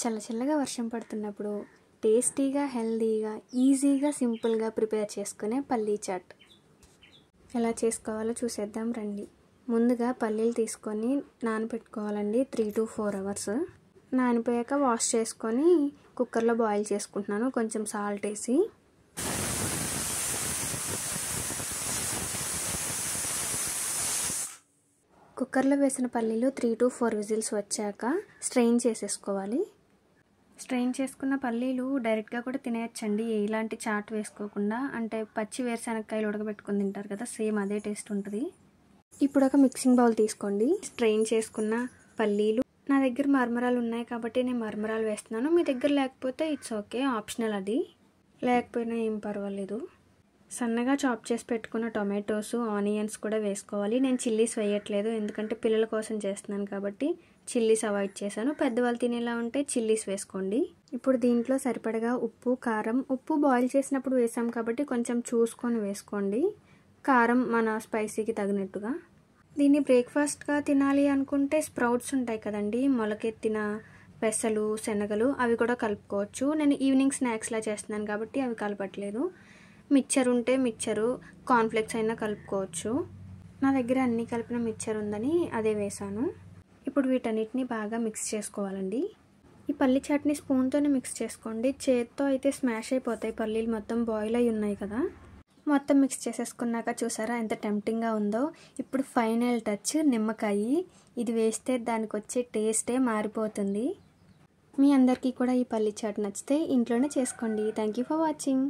చల్లచల్లగా వర్షం పడుతున్నప్పుడు టేస్టీగా, హెల్దీగా, ఈజీగా, సింపుల్గా ప్రిపేర్ చేసుకునే పల్లీ చాట్ ఎలా చేసుకోవాలో చూసేద్దాం రండి. ముందుగా పల్లీలు తీసుకొని నానబెట్టుకోవాలండి 3 to 4 hours. నానిపోయాక వాష్ చేసుకొని కుక్కర్లో బాయిల్ చేసుకుంటున్నాను కొంచెం సాల్ట్ వేసి. కుక్కర్లో వేసిన పల్లీలు 3 to 4 విజిల్స్ వచ్చాక స్ట్రెయిన్ చేసేసుకోవాలి. స్ట్రెయిన్ చేసుకున్న పల్లీలు డైరెక్ట్గా కూడా తినేయచ్చండి, ఎలాంటి చాట్ వేసుకోకుండా. అంటే పచ్చి వేరుశనగకాయలు ఉడకబెట్టుకుని తింటారు కదా, సేమ్ అదే టేస్ట్ ఉంటుంది. ఇప్పుడు ఒక మిక్సింగ్ బౌల్ తీసుకోండి. స్ట్రెయిన్ చేసుకున్న పల్లీలు, నా దగ్గర మరమరాలు ఉన్నాయి కాబట్టి నేను మరమరాలు వేస్తున్నాను. మీ దగ్గర లేకపోతే ఇట్స్ ఓకే, ఆప్షనల్, అది లేకపోయినా ఏం పర్వాలేదు. సన్నగా చాప్ చేసి పెట్టుకున్న టొమాటోస్, ఆనియన్స్ కూడా వేసుకోవాలి. నేను చిల్లీస్ వేయట్లేదు ఎందుకంటే పిల్లల కోసం చేస్తున్నాను కాబట్టి చిల్లీస్ అవాయిడ్ చేశాను. పెద్దవాళ్ళు తినేలా ఉంటే చిల్లీస్ వేసుకోండి. ఇప్పుడు దీంట్లో సరిపడగా ఉప్పు, కారం. ఉప్పు బాయిల్ చేసినప్పుడు వేసాం కాబట్టి కొంచెం చూసుకొని వేసుకోండి. కారం మన స్పైసీకి తగినట్టుగా. దీన్ని బ్రేక్ఫాస్ట్గా తినాలి అనుకుంటే స్ప్రౌట్స్ ఉంటాయి కదండి, మొలకెత్తిన పెసలు, శనగలు, అవి కూడా కలుపుకోవచ్చు. నేను ఈవినింగ్ స్నాక్స్లా చేస్తున్నాను కాబట్టి అవి కలపట్లేదు. మిక్చర్ ఉంటే మిక్చరు, కార్న్ఫ్లెక్స్ అయినా కలుపుకోవచ్చు. నా దగ్గర అన్నీ కలిపిన మిక్చర్ ఉందని అదే వేసాను. ఇప్పుడు వీటన్నిటిని బాగా మిక్స్ చేసుకోవాలండి. ఈ పల్లి చాట్ని స్పూన్తోనే మిక్స్ చేసుకోండి, చేత్తో అయితే స్మాష్ అయిపోతాయి. పల్లీలు మొత్తం బాయిల్ అయి ఉన్నాయి కదా. మొత్తం మిక్స్ చేసేసుకున్నాక చూసారా ఎంత టెంప్టింగ్గా ఉందో. ఇప్పుడు ఫైనల్ టచ్ నిమ్మకాయ. ఇది వేస్తే దానికి వచ్చే టేస్టే మారిపోతుంది. మీ అందరికీ కూడా ఈ పల్లి చాట్ నచ్చితే ఇంట్లోనే చేసుకోండి. Thank you for watching.